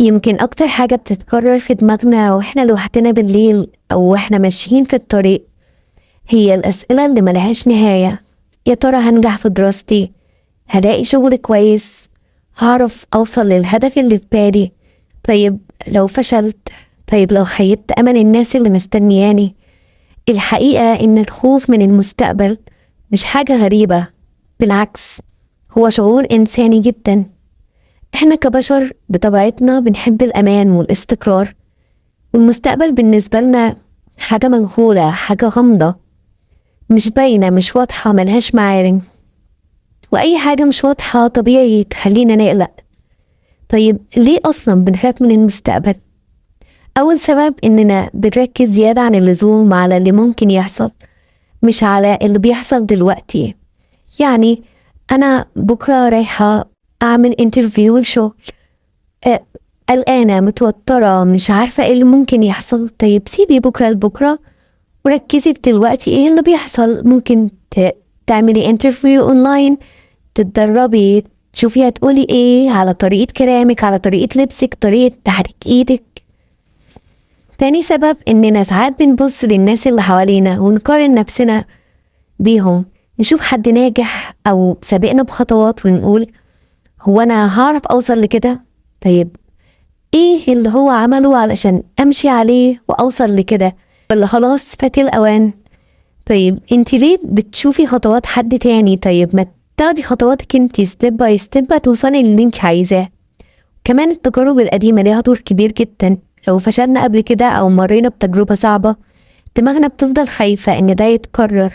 يمكن أكتر حاجة بتتكرر في دماغنا واحنا لوحدنا بالليل أو واحنا ماشيين في الطريق هي الأسئلة اللي ملهاش نهاية. يا ترى هنجح في دراستي؟ هلاقي شغل كويس؟ هعرف أوصل للهدف اللي في بالي؟ طيب لو فشلت؟ طيب لو خيبت أمل الناس اللي مستنياني؟ الحقيقة إن الخوف من المستقبل مش حاجة غريبة، بالعكس هو شعور إنساني جدا. إحنا كبشر بطبيعتنا بنحب الأمان والاستقرار، والمستقبل بالنسبة لنا حاجة مجهولة، حاجة غامضة مش باينة، مش واضحة، ملهاش معالم. وأي حاجة مش واضحة طبيعي تخلينا نقلق. طيب ليه أصلا بنخاف من المستقبل؟ أول سبب إننا بنركز زيادة عن اللزوم على اللي ممكن يحصل، مش على اللي بيحصل دلوقتي. يعني أنا بكرة رايحة أعمل انترفيو لشغل، قلقانة متوترة مش عارفة ايه اللي ممكن يحصل. طيب سيبي بكرة لبكرة وركزي في دلوقتي ايه اللي بيحصل. ممكن تعملي انترفيو اونلاين، تتدربي، تشوفي هتقولي ايه، على طريقة كلامك، على طريقة لبسك، طريقة تحريك ايدك. تاني سبب اننا ساعات بنبص للناس اللي حوالينا ونقارن نفسنا بيهم، نشوف حد ناجح او سابقنا بخطوات ونقول هو انا هعرف اوصل لكده؟ طيب ايه اللي هو عمله علشان امشي عليه واوصل لكده، ولا خلاص فات الاوان؟ طيب انت ليه بتشوفي خطوات حد تاني؟ طيب ما تاخدي خطواتك انت ستيب باي ستيب توصلي للي انت عايزاه. كمان التجارب القديمة ليها دور كبير جدا. لو فشلنا قبل كده او مرينا بتجربة صعبة دماغنا بتفضل خايفة ان ده يتكرر.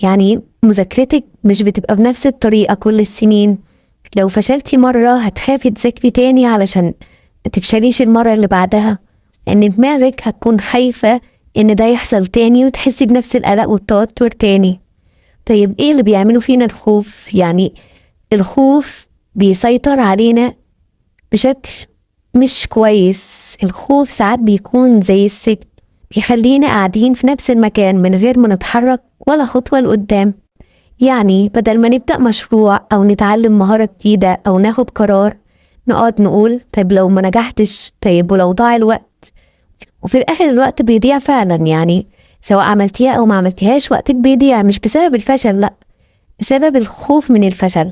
يعني مذاكرتك مش بتبقى بنفس الطريقة كل السنين. لو فشلتي مرة هتخافي تذاكري تاني علشان متفشليش المرة اللي بعدها، ان دماغك هتكون خايفة ان ده يحصل تاني وتحسي بنفس القلق والتوتر تاني. طيب ايه اللي بيعملوا فينا الخوف؟ يعني الخوف بيسيطر علينا بشكل مش كويس. الخوف ساعات بيكون زي السجن، بيخلينا قاعدين في نفس المكان من غير ما نتحرك ولا خطوة لقدام. يعني بدل ما نبدأ مشروع أو نتعلم مهارة جديدة أو ناخد قرار نقعد نقول طيب لو ما نجحتش، طيب ولو ضاع الوقت. وفي الآخر الوقت بيضيع فعلا، يعني سواء عملتيها أو ما عملتيهاش وقتك بيضيع، مش بسبب الفشل، لأ، بسبب الخوف من الفشل.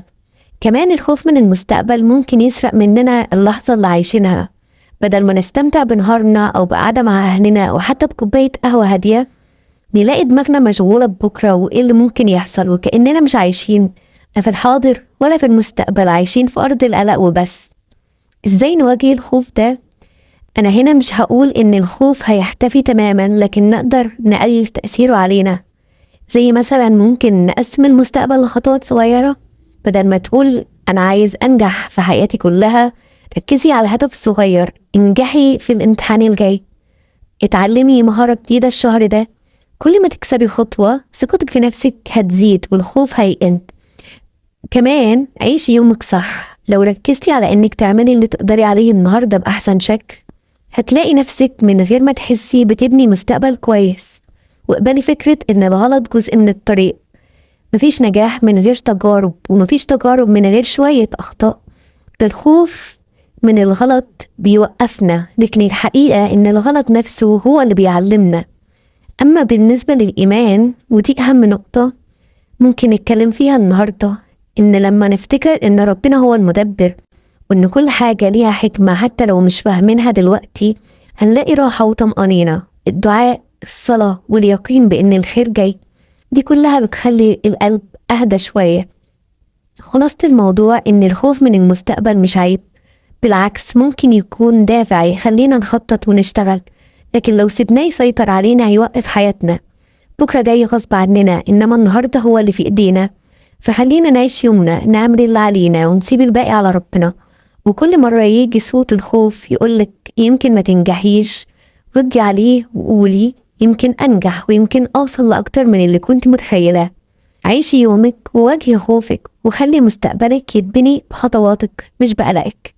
كمان الخوف من المستقبل ممكن يسرق مننا اللحظة اللي عايشينها. بدل ما نستمتع بنهارنا أو بقعدة مع أهلنا أو حتى بكوباية قهوة هادية، نلاقي دماغنا مشغولة ببكرة وإيه اللي ممكن يحصل، وكأننا مش عايشين لا في الحاضر ولا في المستقبل، عايشين في أرض القلق وبس. إزاي نواجه الخوف ده؟ أنا هنا مش هقول إن الخوف هيختفي تماما، لكن نقدر نقلل تأثيره علينا. زي مثلا ممكن نقسم المستقبل لخطوات صغيرة. بدل ما تقول أنا عايز أنجح في حياتي كلها، ركزي على هدف صغير. انجحي في الامتحان الجاي، اتعلمي مهارة جديدة الشهر ده. كل ما تكسبي خطوة ثقتك في نفسك هتزيد والخوف هيقل. كمان عيشي يومك صح. لو ركزتي على إنك تعملي اللي تقدري عليه النهاردة بأحسن شكل، هتلاقي نفسك من غير ما تحسي بتبني مستقبل كويس. واقبلي فكرة إن الغلط جزء من الطريق. مفيش نجاح من غير تجارب، ومفيش تجارب من غير شوية أخطاء. الخوف من الغلط بيوقفنا، لكن الحقيقة إن الغلط نفسه هو اللي بيعلمنا. أما بالنسبة للإيمان، ودي أهم نقطة ممكن نتكلم فيها النهاردة، إن لما نفتكر إن ربنا هو المدبر وإن كل حاجة ليها حكمة حتى لو مش فاهمينها دلوقتي، هنلاقي راحة وطمأنينة. الدعاء، الصلاة، واليقين بإن الخير جاي، دي كلها بتخلي القلب أهدى شوية. خلاصة الموضوع إن الخوف من المستقبل مش عيب، بالعكس ممكن يكون دافع يخلينا نخطط ونشتغل. لكن لو سيبناه يسيطر علينا هيوقف حياتنا. بكرة جاي غصب عننا، إنما النهاردة هو اللي في إيدينا. فخلينا نعيش يومنا، نعمل اللي علينا ونسيب الباقي على ربنا. وكل مرة يجي صوت الخوف يقولك يمكن ما تنجحيش، ردي عليه وقولي يمكن أنجح ويمكن أوصل لأكتر من اللي كنت متخيلة. عيشي يومك وواجهي خوفك، وخلي مستقبلك يتبني بخطواتك مش بقلقك.